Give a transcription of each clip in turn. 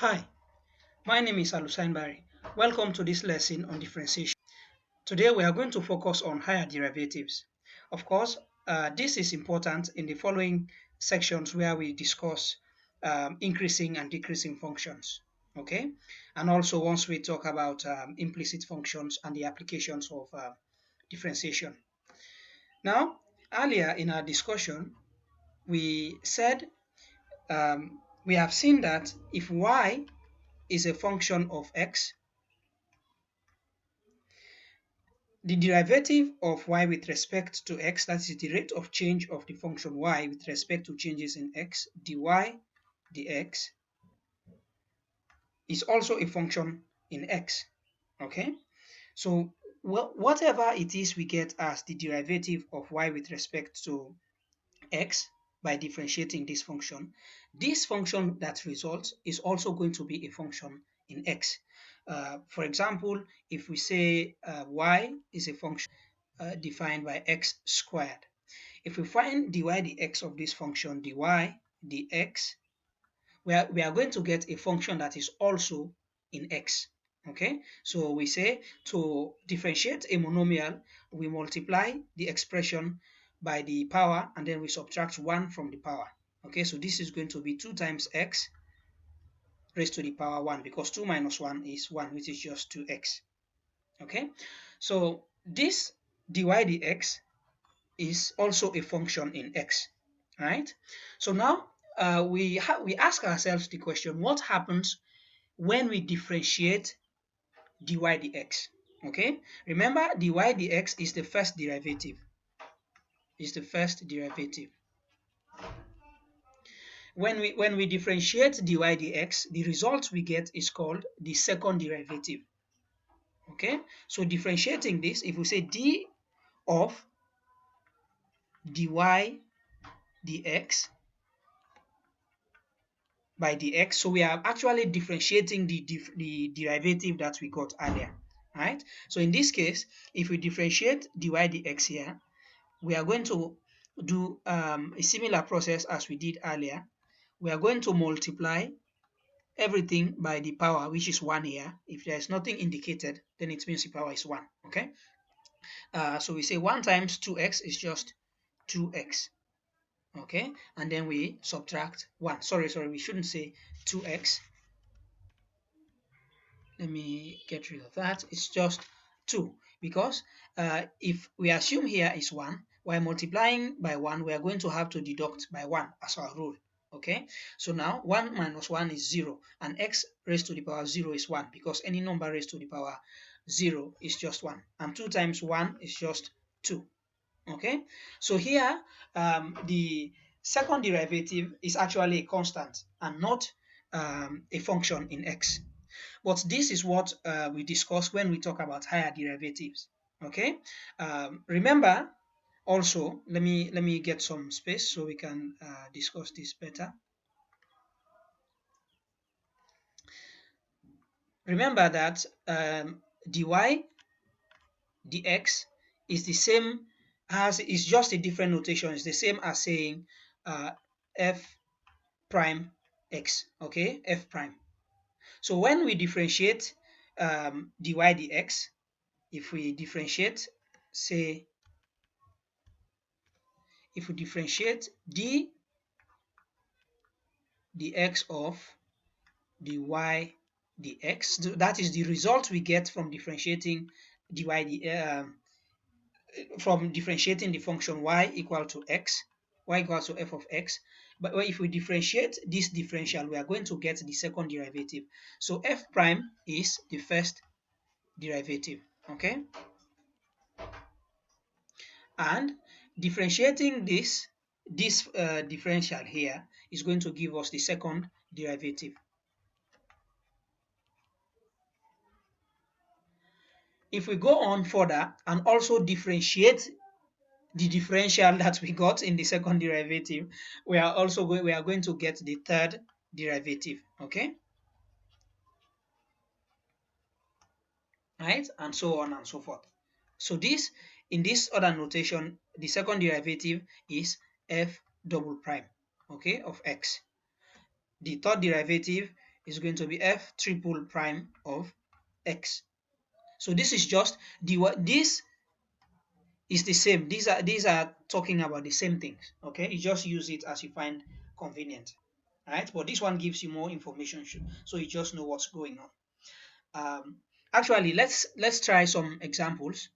Hi, my name is Alusain Barry. Welcome to this lesson on differentiation. Today we are going to focus on higher derivatives. Of course, this is important in the following sections where we discuss increasing and decreasing functions. Okay, and also once we talk about implicit functions and the applications of differentiation. Now, earlier in our discussion, we said we have seen that if y is a function of x, the derivative of y with respect to x, that is the rate of change of the function y with respect to changes in x, dy dx, is also a function in x. Okay, so whatever it is we get as the derivative of y with respect to x by differentiating this function that results is also going to be a function in x. For example, if we say y is a function defined by x squared. If we find dy dx of this function dy dx, we are going to get a function that is also in x. Okay, so we say to differentiate a monomial, we multiply the expression by the power and then we subtract 1 from the power. Okay, so this is going to be 2 times x raised to the power 1 because 2 minus 1 is 1, which is just 2x. Okay, so this dy dx is also a function in x, right? So now we ask ourselves the question, what happens when we differentiate dy dx? Okay, remember dy dx is the first derivative. When we differentiate dy dx, the result we get is called the second derivative. Okay, so differentiating this, if we say d of dy dx by dx, so we are actually differentiating the derivative that we got earlier, right? So in this case, if we differentiate dy dx here, we are going to do a similar process as we did earlier. We are going to multiply everything by the power, which is 1 here. If there is nothing indicated, then it means the power is 1, okay? So we say 1 times 2x is just 2x. Okay, and then we subtract 1. Sorry, we shouldn't say 2x. Let me get rid of that. It's just 2 because if we assume here is 1, while multiplying by 1, we are going to have to deduct by 1 as our rule. Okay, so now 1 minus 1 is 0, and x raised to the power 0 is 1 because any number raised to the power 0 is just 1, and 2 times 1 is just 2. Okay, so here the second derivative is actually a constant and not a function in x. But this is what we discuss when we talk about higher derivatives. Okay, remember also, let me get some space so we can discuss this better. Remember that dy dx is the same as, it's just a different notation. It's the same as saying f prime x. Okay, f prime. So when we differentiate dy dx, if we differentiate, say, if we differentiate dx of dy dx, that is the result we get from differentiating from differentiating the function y equal to x, y equals to f of x. But if we differentiate this differential, we are going to get the second derivative. So f prime is the first derivative. Okay, and differentiating this differential here is going to give us the second derivative. If we go on further and also differentiate the differential that we got in the second derivative, we are going to get the third derivative. Okay, right, and so on and so forth. So this, in this other notation, the second derivative is f double prime, okay, of x. The third derivative is going to be f triple prime of x. So this is just this is the same. These are talking about the same things. Okay, you just use it as you find convenient, right? But this one gives you more information, so you just know what's going on. Actually, let's try some examples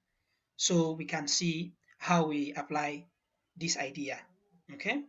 so we can see how we apply this idea. Okay,